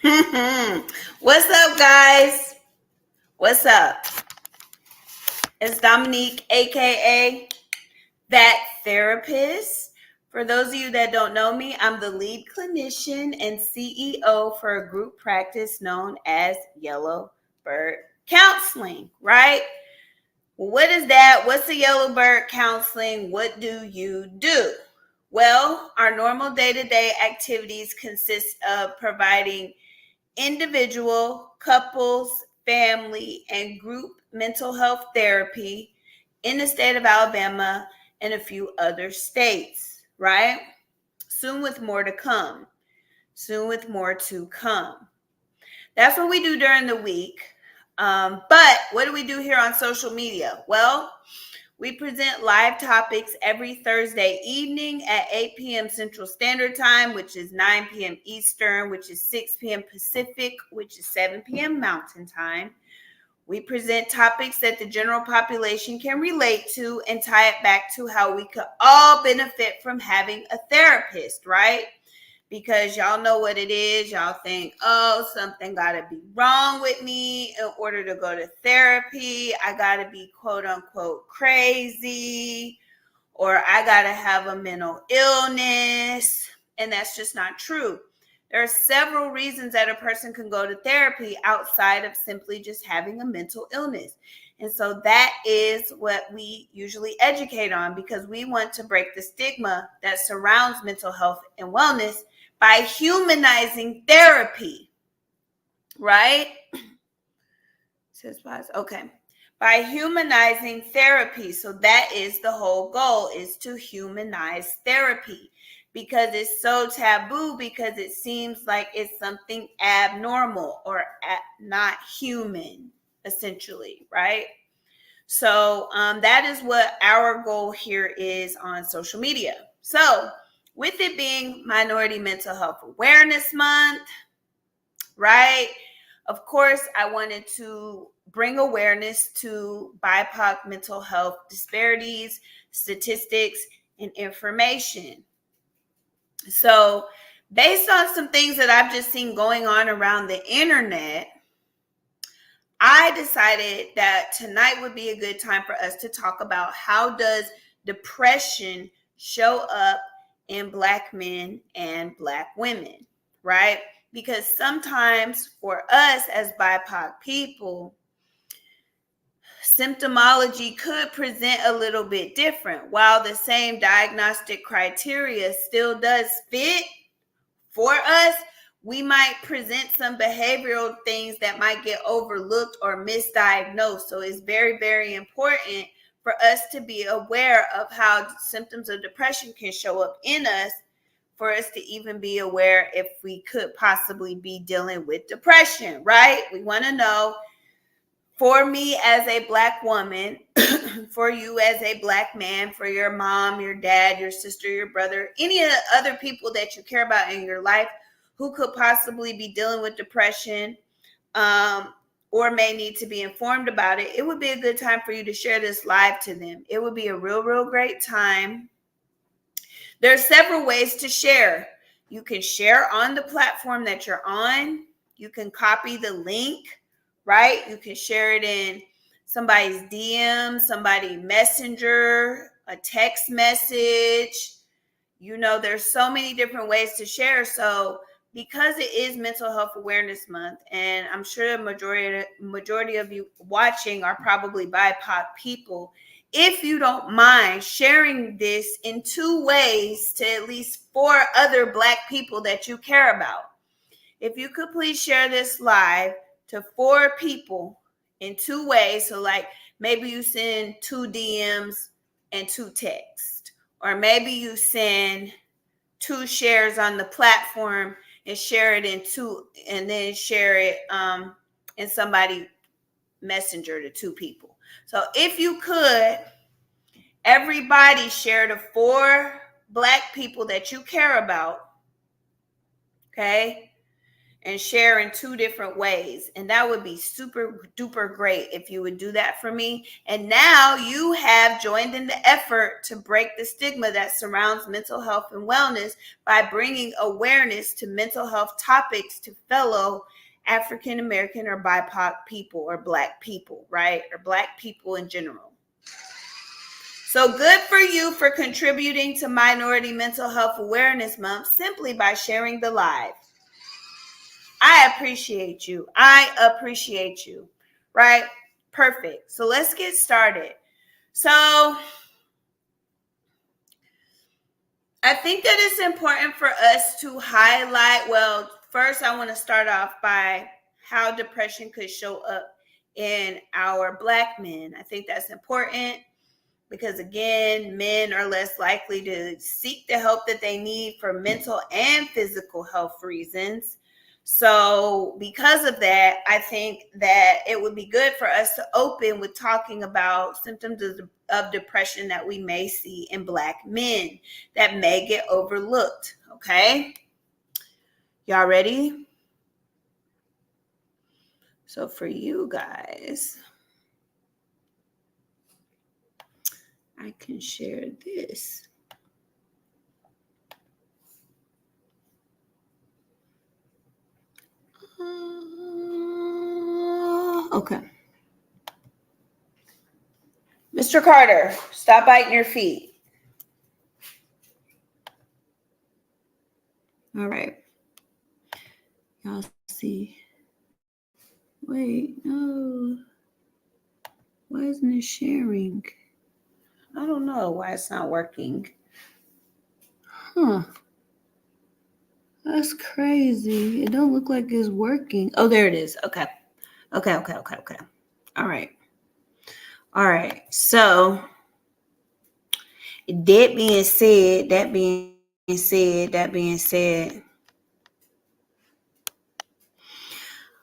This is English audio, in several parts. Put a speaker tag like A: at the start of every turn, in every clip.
A: What's up, guys? What's up? It's Dominique, aka That Therapist. For those of you that don't know me, I'm the lead clinician and CEO for a group practice known as Yellow Bird Counseling, right? Well, what is that? What's the Yellow Bird Counseling? What do you do? Well, our normal day to day activities consist of providing individual, couples, family, and group mental health therapy in the state of Alabama and a few other states, right? Soon with more to come. Soon with more to come. That's what we do during the week. But what do we do here on social media? Well, we present live topics every Thursday evening at 8 p.m. Central Standard Time, which is 9 p.m. Eastern, which is 6 p.m. Pacific, which is 7 p.m. Mountain Time. We present topics that the general population can relate to and tie it back to how we could all benefit from having a therapist, right? Because y'all know what it is. Y'all think, oh, something got to be wrong with me in order to go to therapy. I got to be quote unquote crazy, or I got to have a mental illness. And that's just not true. There are several reasons that a person can go to therapy outside of simply just having a mental illness. And so that is what we usually educate on, because we want to break the stigma that surrounds mental health and wellness by humanizing therapy, right? Okay. By humanizing therapy. So that is the whole goal, is to humanize therapy, because it's so taboo, because it seems like it's something abnormal or not human, essentially, right? So that is what our goal here is on social media. So with it being Minority Mental Health Awareness Month, right? Of course, I wanted to bring awareness to BIPOC mental health disparities, statistics, and information. So based on some things that I've just seen going on around the internet, I decided that tonight would be a good time for us to talk about how does depression show up in Black men and Black women, right? Because sometimes for us as BIPOC people, symptomology could present a little bit different. While the same diagnostic criteria still does fit for us, we might present some behavioral things that might get overlooked or misdiagnosed. So it's very, very important for us to be aware of how symptoms of depression can show up in us, for us to even be aware if we could possibly be dealing with depression, right? We want to know, for me as a Black woman, for you as a Black man, for your mom, your dad, your sister, your brother, any other people that you care about in your life who could possibly be dealing with depression, or may need to be informed about it, it would be a good time for you to share this live to them. It would be a real, real great time. There are several ways to share. You can share on the platform that you're on. You can copy the link, right? You can share it in somebody's DM, somebody messenger, a text message. You know, there's so many different ways to share. So because it is Mental Health Awareness Month, and I'm sure the majority of you watching are probably BIPOC people, if you don't mind sharing this in 2 ways to at least 4 other Black people that you care about. If you could please share this live to 4 people in 2 ways. So like maybe you send 2 DMs and 2 texts, or maybe you send 2 shares on the platform and share it in 2, and then share it in somebody messenger to 2 people. So if you could, everybody share to 4 Black people that you care about, okay? and share in 2 different ways. And that would be super duper great if you would do that for me. And now you have joined in the effort to break the stigma that surrounds mental health and wellness by bringing awareness to mental health topics to fellow African American or BIPOC people or Black people, right? Or Black people in general. So good for you for contributing to Minority Mental Health Awareness Month simply by sharing the live. I appreciate you. Right? Perfect. So let's get started. So I think that it's important for us to highlight, well, first I want to start off by how depression could show up in our Black men. I think that's important because, again, men are less likely to seek the help that they need for mental and physical health reasons. So because of that, I think that it would be good for us to open with talking about symptoms of depression that we may see in Black men that may get overlooked. Okay? Y'all ready? So for you guys, I can share this. Okay. Mr. Carter, stop biting your feet. All right. Y'all see. Wait, no. Why isn't it sharing? I don't know why it's not working. Huh. That's crazy. It don't look like it's working. Oh, there it is. Okay. Okay. All right. So that being said.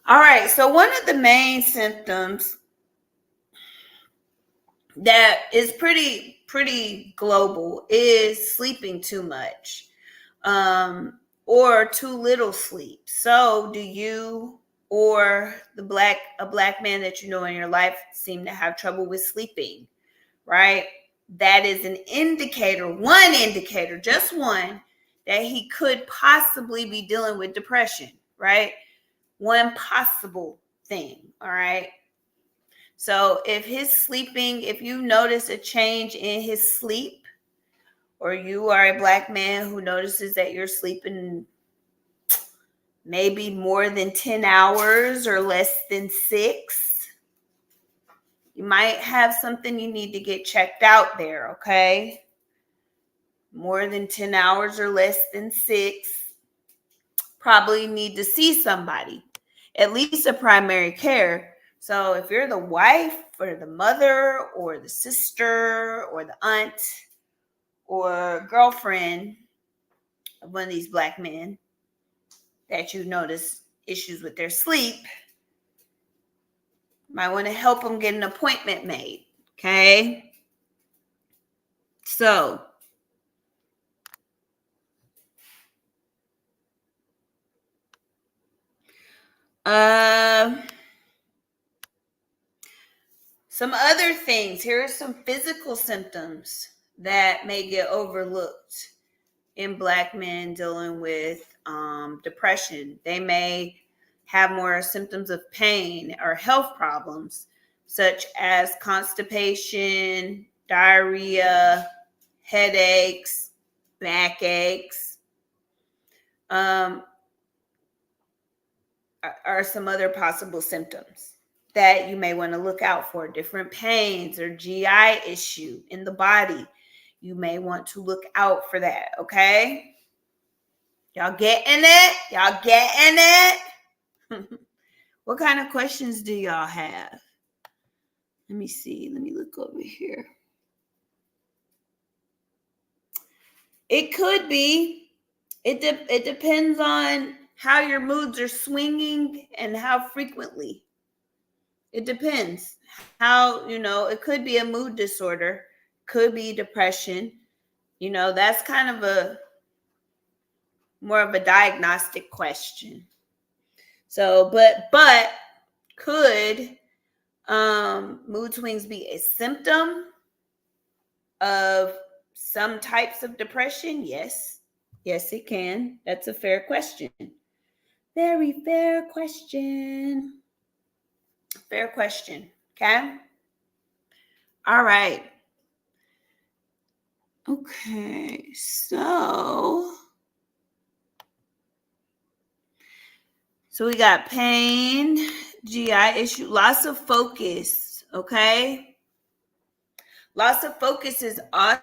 A: All right. So one of the main symptoms that is pretty global is sleeping too much, or too little sleep. So do you or a black man that you know in your life seem to have trouble with sleeping, right? That is an indicator, just one, that he could possibly be dealing with depression, right? One possible thing, all right? So if you notice a change in his sleep, or you are a Black man who notices that you're sleeping maybe more than 10 hours or less than 6, you might have something you need to get checked out there, okay? More than 10 hours or less than 6, probably need to see somebody, at least a primary care. So if you're the wife or the mother or the sister or the aunt or girlfriend of one of these Black men that you notice issues with their sleep, might want to help them get an appointment made, okay? So some other things. Here are some physical symptoms that may get overlooked in Black men dealing with depression. They may have more symptoms of pain or health problems, such as constipation, diarrhea, headaches, backaches, are some other possible symptoms that you may want to look out for. Different pains or GI issue in the body. You may want to look out for that, okay? Y'all getting it? What kind of questions do y'all have? Let me see. Let me look over here. It could be. It depends on how your moods are swinging and how frequently. It depends. It could be a mood disorder, could be depression. That's kind of more of a diagnostic question. So, but could mood swings be a symptom of some types of depression? Yes. Yes, it can. That's a fair question. Very fair question. Fair question. Okay. All right. Okay. So we got pain, GI issue, loss of focus. Okay. Loss of focus is also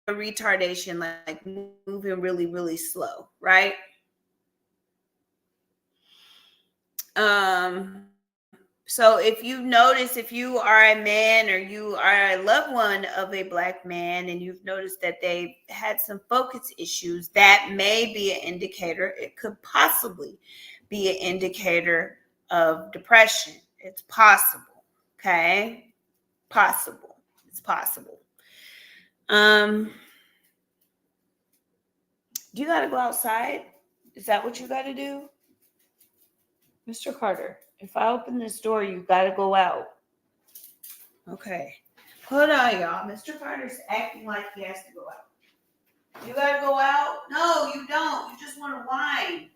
A: a retardation, like moving really, really slow, right? So if you notice, if you are a man or you are a loved one of a Black man and you've noticed that they've had some focus issues, that may be an indicator. It could possibly be an indicator of depression. It's possible. Okay. Possible. It's possible. Do you got to go outside? Is that what you got to do? Mr. Carter, if I open this door, you got to go out. Okay. Hold on, y'all. Mr. Carter's acting like he has to go out. You got to go out? No, you don't. You just want to whine.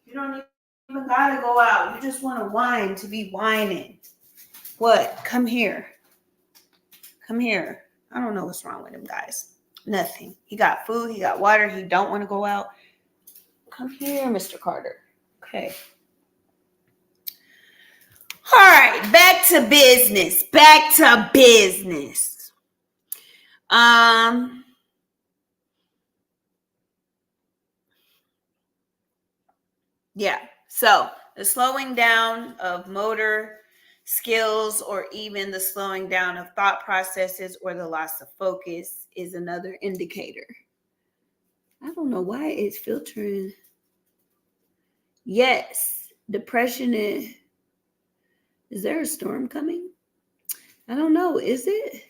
A: You don't even got to go out. You just want to whine to be whining. What? Come here. Come here. I don't know what's wrong with him, guys. Nothing. He got food. He got water. He don't want to go out. Come here, Mr. Carter. Okay. All right, back to business. Back to business. Yeah. So the slowing down of motor skills or even the slowing down of thought processes or the loss of focus is another indicator. I don't know why it's filtering. Yes, depression is there a storm coming? I don't know. Is it?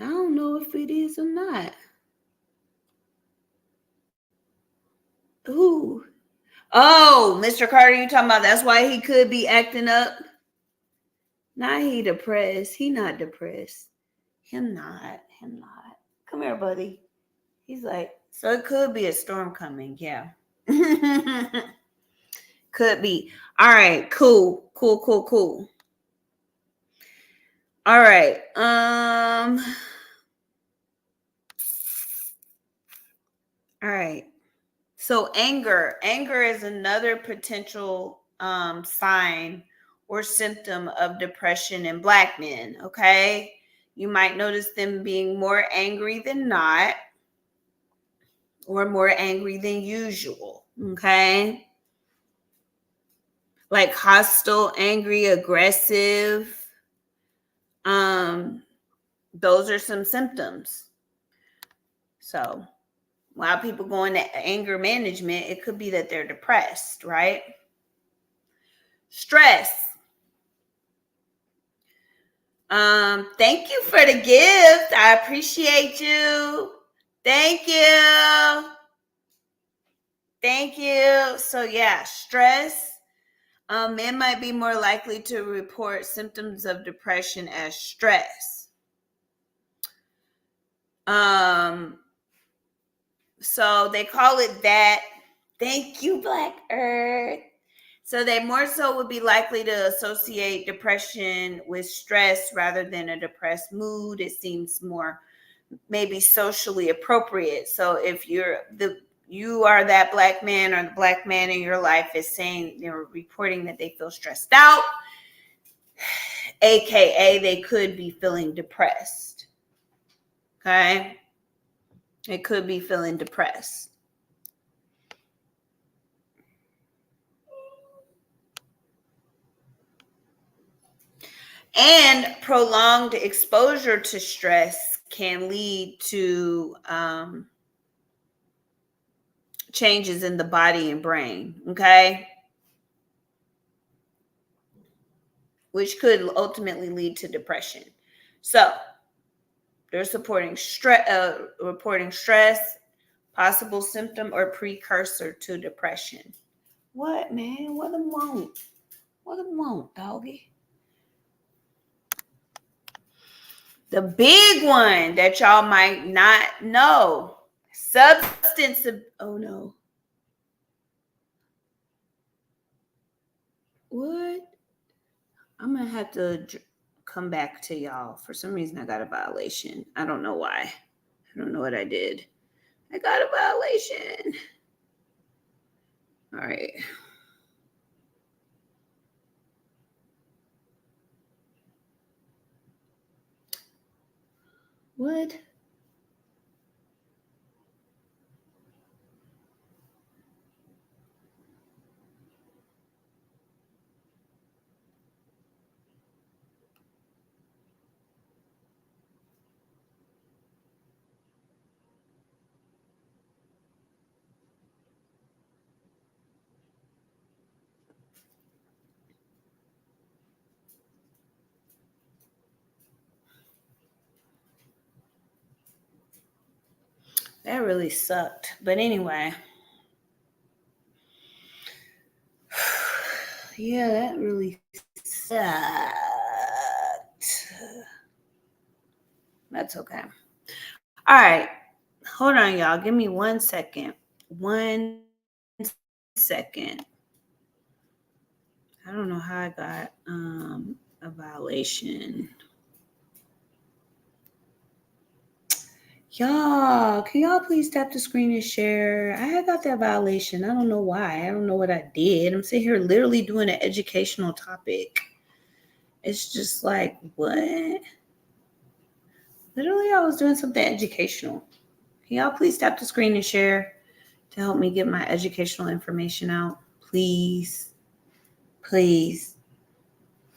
A: I don't know if it is or not. Ooh. Oh, Mr. Carter, you talking about that's why he could be acting up? Not he depressed. He not depressed. Him not. Him not. Come here, buddy. He's like, so it could be a storm coming. Yeah. Could be. All right. Cool. Cool, cool, cool. All right. All right. So anger is another potential sign or symptom of depression in Black men. Okay. You might notice them being more angry than not or more angry than usual. Okay. Like hostile, angry, aggressive. Those are some symptoms. So while people go into anger management, it could be that they're depressed, right? Stress. Thank you for the gift. I appreciate you. Thank you. Thank you. So yeah, stress. Men might be more likely to report symptoms of depression as stress. So they call it that. Thank you, Black Earth. So they more so would be likely to associate depression with stress rather than a depressed mood. It seems more maybe socially appropriate. So if you are that Black man or the Black man in your life is saying they're reporting that they feel stressed out, aka they could be feeling depressed. Okay. It could be feeling depressed. And prolonged exposure to stress can lead to changes in the body and brain, okay? Which could ultimately lead to depression. So, They're reporting stress, possible symptom or precursor to depression. What, man? What them want? What them want, doggy? The big one that y'all might not know. Oh no. What? I'm gonna have to come back to y'all. For some reason, I got a violation. I don't know why. I don't know what I did. I got a violation. All right. What? That really sucked. But anyway. Yeah, that really sucked. That's okay. All right. Hold on, y'all. Give me 1 second. 1 second. I don't know how I got a violation. Y'all, can y'all please tap the screen and share? I got that violation. I don't know why. I don't know what I did. I'm sitting here literally doing an educational topic. It's just like, what? Literally, I was doing something educational. Can y'all please tap the screen and share to help me get my educational information out? Please. Please.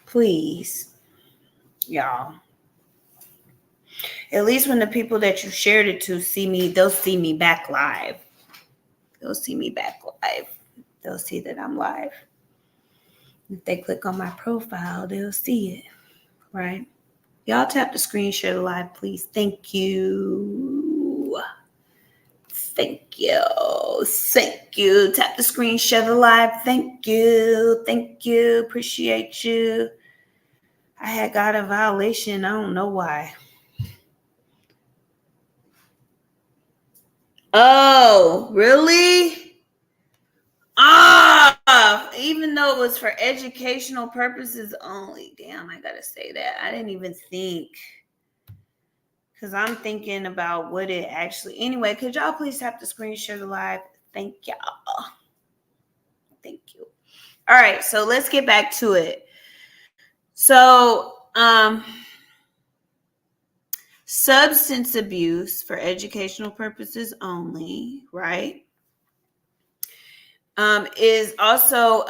A: Please. Y'all. At least when the people that you shared it to see me, they'll see me back live. They'll see me back live. They'll see that I'm live. If they click on my profile, they'll see it, right? Y'all tap the screen, share the live, please. Thank you. Thank you. Thank you. Tap the screen, share the live. Thank you. Thank you. Appreciate you. I had got a violation. I don't know why. Oh, really? Even though it was for educational purposes only. Damn, I gotta say that. I didn't even think. Because I'm thinking about what it actually... Anyway, could y'all please tap the screen, share the live? Thank y'all. Thank you. All right, so let's get back to it. So, substance abuse for educational purposes only, right? Is also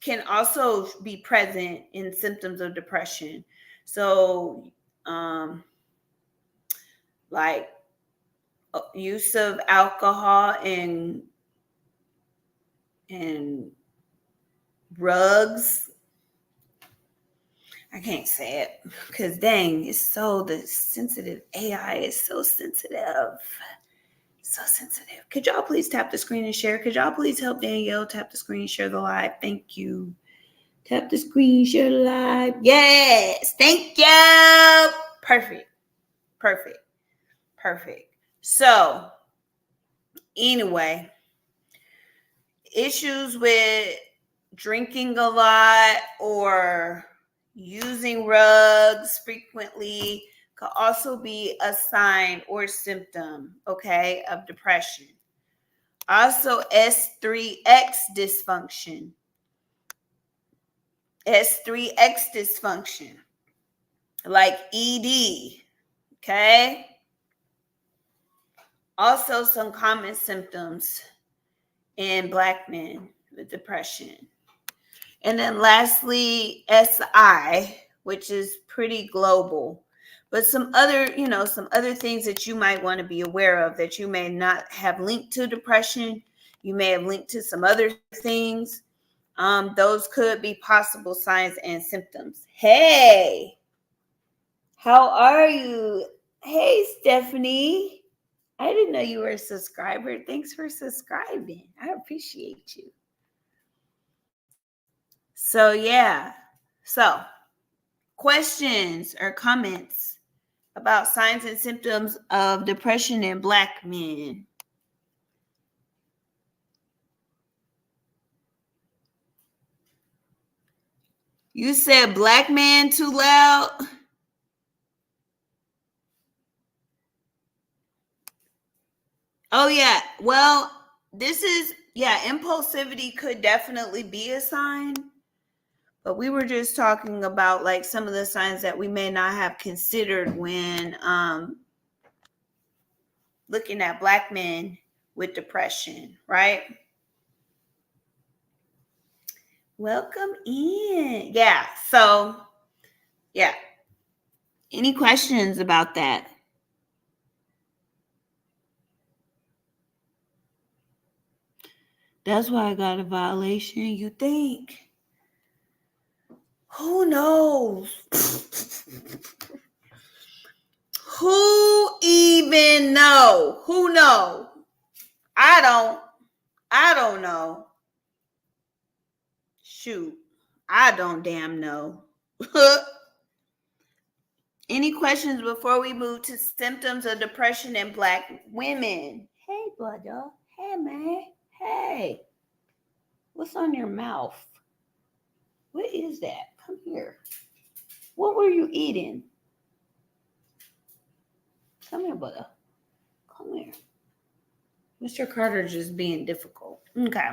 A: can also be present in symptoms of depression. So, like use of alcohol and drugs. I can't say it because dang, it's so the sensitive. AI is so sensitive. So sensitive. Could y'all please tap the screen and share? Could y'all please help Danielle tap the screen, share the live? Thank you. Tap the screen, share the live. Yes. Thank you. Perfect. Perfect. Perfect. So, anyway, issues with drinking a lot or using rugs frequently could also be a sign or symptom, okay, of depression. Also, S3X dysfunction. S3X dysfunction, like ED, okay? Also, some common symptoms in Black men with depression. And then lastly, SI, which is pretty global. But some other things that you might want to be aware of that you may not have linked to depression. You may have linked to some other things. Those could be possible signs and symptoms. Hey, How are you? Hey, Stephanie. I didn't know you were a subscriber. Thanks for subscribing. I appreciate you. So, yeah. So, questions or comments about signs and symptoms of depression in Black men. You said Black man too loud? Oh, yeah. Well, impulsivity could definitely be a sign. But we were just talking about like some of the signs that we may not have considered when looking at Black men with depression, right? Welcome in. Yeah. So, yeah. Any questions about that? That's why I got a violation, you think? Who knows? Who even know? Who know? I don't know. Shoot. I don't damn know. Any questions before we move to symptoms of depression in Black women? Hey, brother. Hey, man. Hey. What's on your mouth? What is that? Come here. What were you eating? Come here, brother. Come here. Mr. Carter just being difficult. Okay.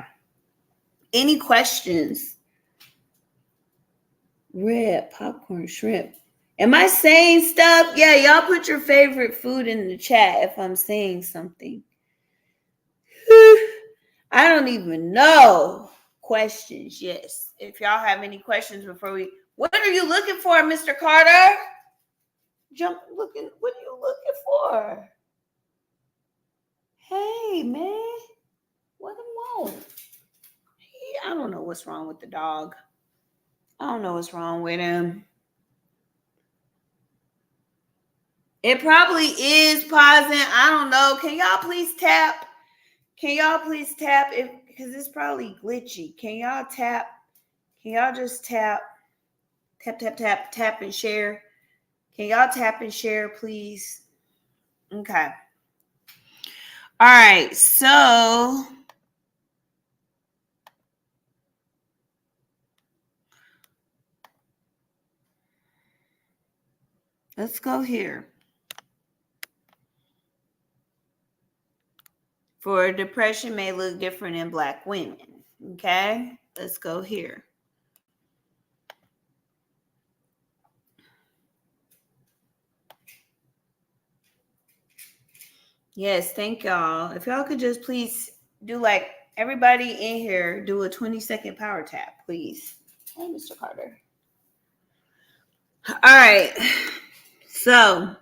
A: Any questions? Red, popcorn, shrimp. Am I saying stuff? Yeah, y'all put your favorite food in the chat if I'm saying something. I don't even know. Questions, yes. If y'all have any questions before we... What are you looking for, Mr. Carter? What are you looking for? Hey, man. What wrong? I don't know what's wrong with the dog. I don't know what's wrong with him. It probably is pausing. I don't know. Can y'all please tap? Because it's probably glitchy. Can y'all tap? Can y'all just tap? Tap and share. Can y'all tap and share, please? Okay. All right. So let's go here. For depression may look different in Black women. Okay. Let's go here. Yes, thank y'all. If y'all could just please do like everybody in here, do a 20-second power tap, please. Hey, Mr. Carter. All right. So,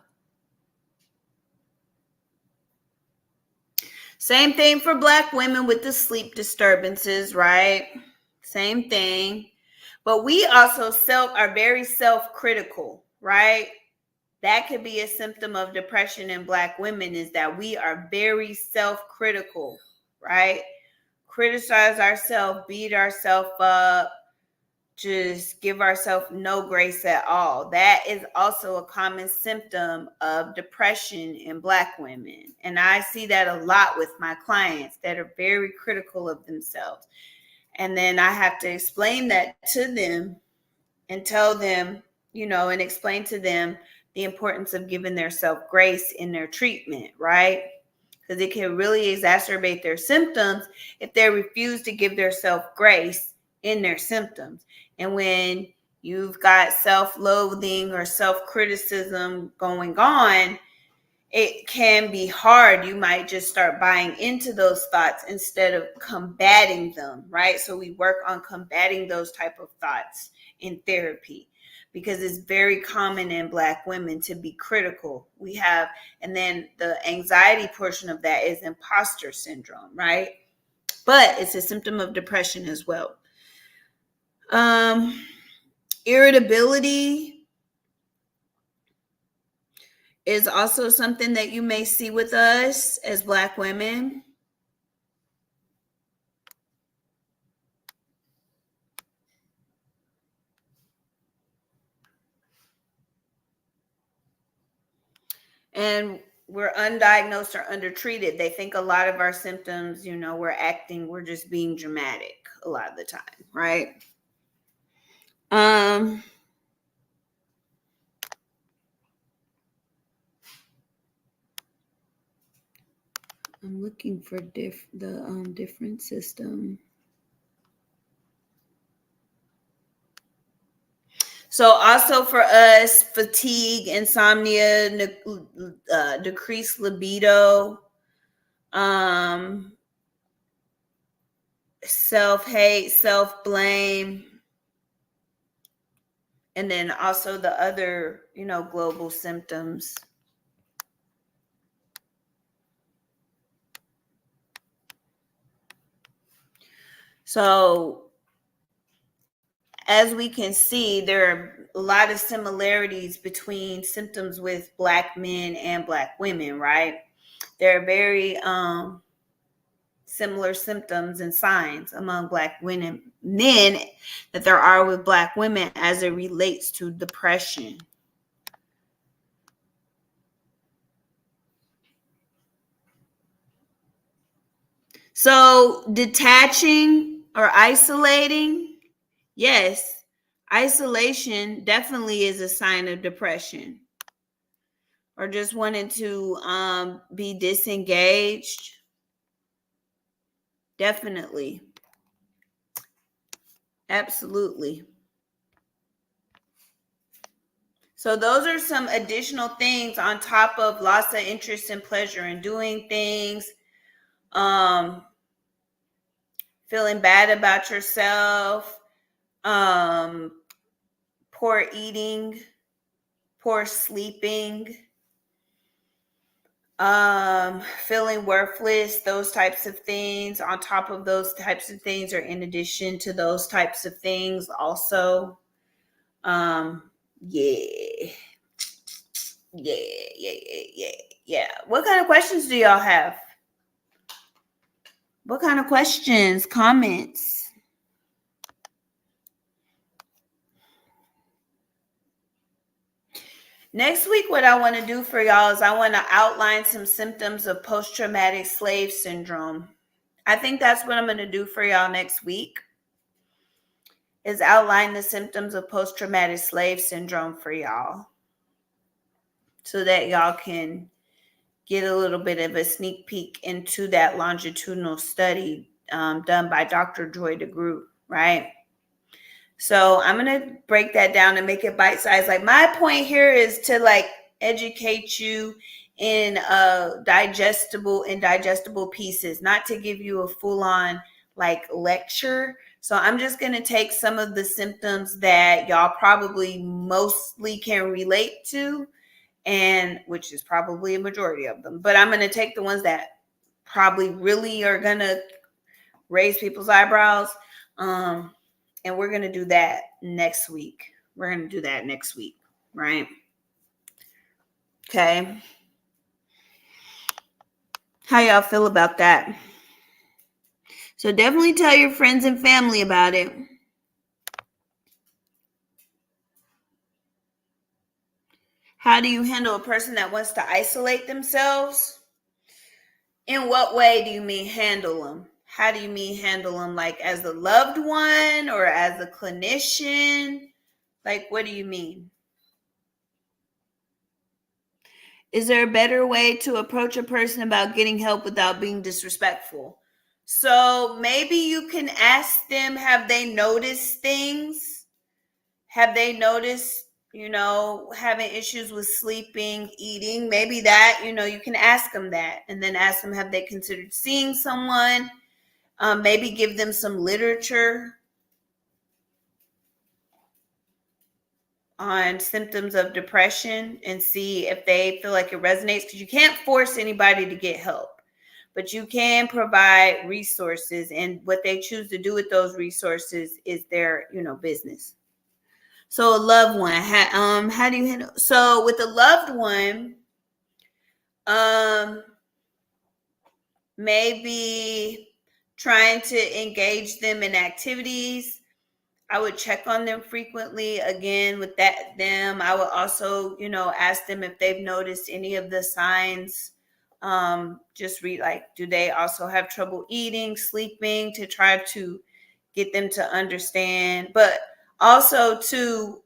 A: same thing for Black women with the sleep disturbances, right? Same thing. But we also are very self-critical, right? That could be a symptom of depression in Black women, is that we are very self-critical, right? Criticize ourselves, beat ourselves up, just give ourselves no grace at all. That is also a common symptom of depression in Black women. And I see that a lot with my clients that are very critical of themselves. And then I have to explain that to them and tell them, and explain to them the importance of giving their self grace in their treatment, right? Because it can really exacerbate their symptoms if they refuse to give their self grace in their symptoms. And when you've got self-loathing or self-criticism going on, it can be hard. You might just start buying into those thoughts instead of combating them, right? So we work on combating those type of thoughts in therapy, because it's very common in Black women to be critical. And then the anxiety portion of that is imposter syndrome, right? But it's a symptom of depression as well. Irritability. is also something that you may see with us as Black women. And we're undiagnosed or undertreated. They think a lot of our symptoms, we're just being dramatic a lot of the time, right? I'm looking for the different system. So also for us, fatigue, insomnia, decreased libido, self-hate, self-blame, and then also the other, global symptoms. So as we can see, there are a lot of similarities between symptoms with Black men and Black women, right? There are very similar symptoms and signs among Black men that there are with Black women as it relates to depression. So detaching or isolating, yes, isolation definitely is a sign of depression. Or just wanting to be disengaged. Definitely. Absolutely. So those are some additional things on top of loss of interest and pleasure in doing things. Feeling bad about yourself. Poor eating. Poor sleeping. Feeling worthless, those types of things, on top of those types of things, or in addition to those types of things also. Yeah. What kind of questions do y'all have? What kind of questions, comments? Next week, what I want to do for y'all is I want to outline some symptoms of post-traumatic slave syndrome. I think that's what I'm going to do for y'all next week, is outline the symptoms of post-traumatic slave syndrome for y'all, so that y'all can get a little bit of a sneak peek into that longitudinal study done by Dr. Joy DeGroot, right? So I'm going to break that down and make it bite-sized. Like, my point here is to educate you in digestible pieces, not to give you a full-on lecture. So I'm just going to take some of the symptoms that y'all probably mostly can relate to, and which is probably a majority of them, but I'm going to take the ones that probably really are going to raise people's eyebrows. And we're going to do that next week. Right? Okay. How y'all feel about that? So definitely tell your friends and family about it. How do you handle a person that wants to isolate themselves? In what way do you mean handle them? How do you mean handle them? Like as a loved one or as a clinician? Like, what do you mean? Is there a better way to approach a person about getting help without being disrespectful? So maybe you can ask them, have they noticed things? Have they noticed, having issues with sleeping, eating? Maybe that, you can ask them that, and then ask them, have they considered seeing someone? Maybe give them some literature on symptoms of depression and see if they feel like it resonates, because you can't force anybody to get help, but you can provide resources, and what they choose to do with those resources is their business. So a loved one, how do you handle? So with a loved one, Maybe trying to engage them in activities. I would check on them frequently. Again, with them, I would also, ask them if they've noticed any of the signs. Just read, like, do they also have trouble eating, sleeping, to try to get them to understand. But also, too,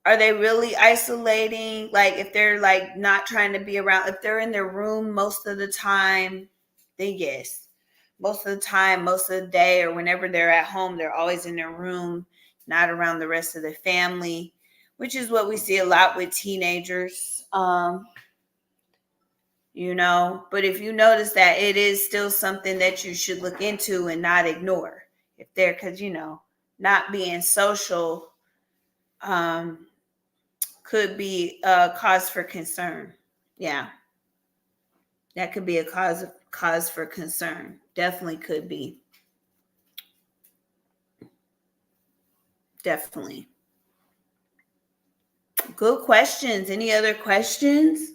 A: are they really isolating? Like, if they're like not trying to be around, if they're in their room most of the time, then yes. Most of the time, most of the day, or whenever they're at home, they're always in their room, not around the rest of the family, which is what we see a lot with teenagers. But if you notice that, it is still something that you should look into and not ignore. If they're, because, not being social, could be a cause for concern. Yeah. That could be a cause for concern. Definitely could be. Definitely. Good questions. Any other questions?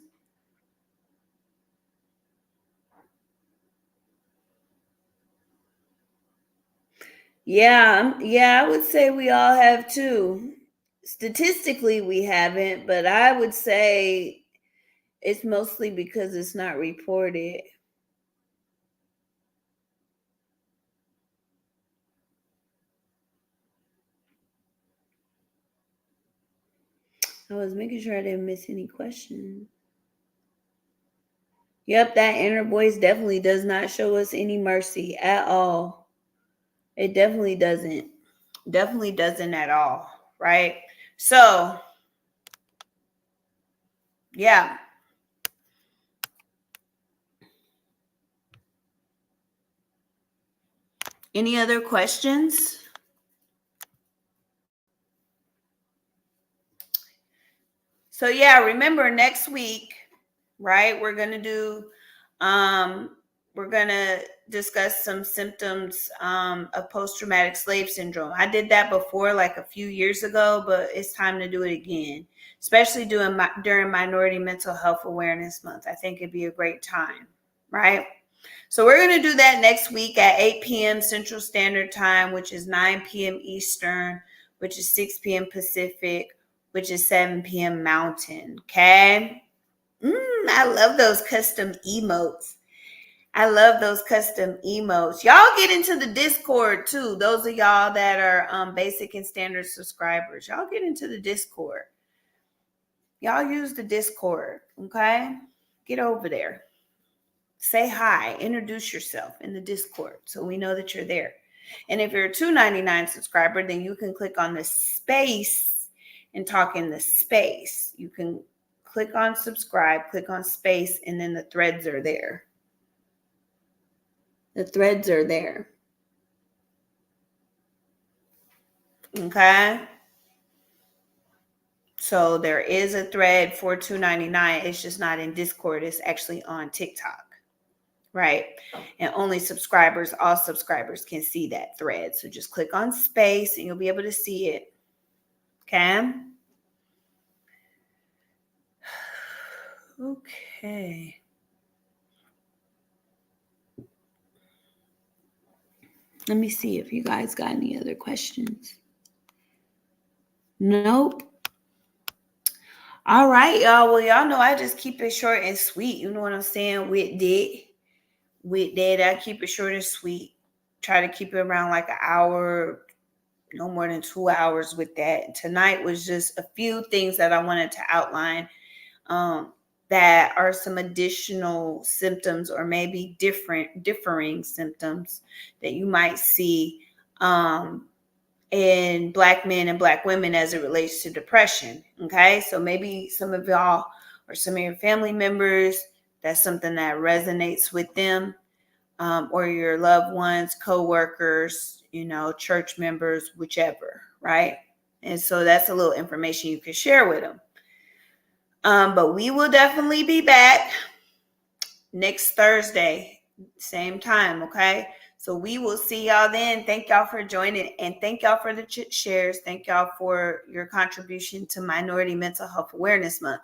A: Yeah, I would say we all have too. Statistically, we haven't, but I would say it's mostly because it's not reported. I was making sure I didn't miss any questions. Yep, that inner voice definitely does not show us any mercy at all. It definitely doesn't. Definitely doesn't at all, right? So, yeah. Any other questions? So yeah, remember next week, right? We're gonna discuss some symptoms of post-traumatic slave syndrome. I did that before, like a few years ago, but it's time to do it again, especially during Minority Mental Health Awareness Month. I think it'd be a great time, right? So we're going to do that next week at 8 p.m. Central Standard Time, which is 9 p.m. Eastern, which is 6 p.m. Pacific, which is 7 p.m. Mountain. Okay. I love those custom emotes. I love those custom emotes. Y'all get into the Discord too. Those of y'all that are basic and standard subscribers, y'all get into the Discord. Y'all use the Discord. Okay. Get over there. Say hi, introduce yourself in the Discord so we know that you're there. And if you're a $2.99 subscriber, then you can click on the space and talk in the space. You can click on subscribe, click on space, and then the threads are there. The threads are there. Okay. So there is a thread for $2.99. It's just not in Discord. It's actually on TikTok. Right. And only all subscribers can see that thread. So just click on space and you'll be able to see it. Okay. Okay. Let me see if you guys got any other questions. Nope. All right, y'all. Well, y'all know I just keep it short and sweet. You know what I'm saying? With that, I keep it short and sweet. Try to keep it around like an hour, no more than 2 hours with that. Tonight was just a few things that I wanted to outline that are some additional symptoms or maybe differing symptoms that you might see in Black men and Black women as it relates to depression. Okay, so maybe some of y'all or some of your family members, that's something that resonates with them, or your loved ones, co-workers, church members, whichever, right? And so that's a little information you can share with them. But we will definitely be back next Thursday, same time, okay? So we will see y'all then. Thank y'all for joining, and thank y'all for the shares. Thank y'all for your contribution to Minority Mental Health Awareness Month.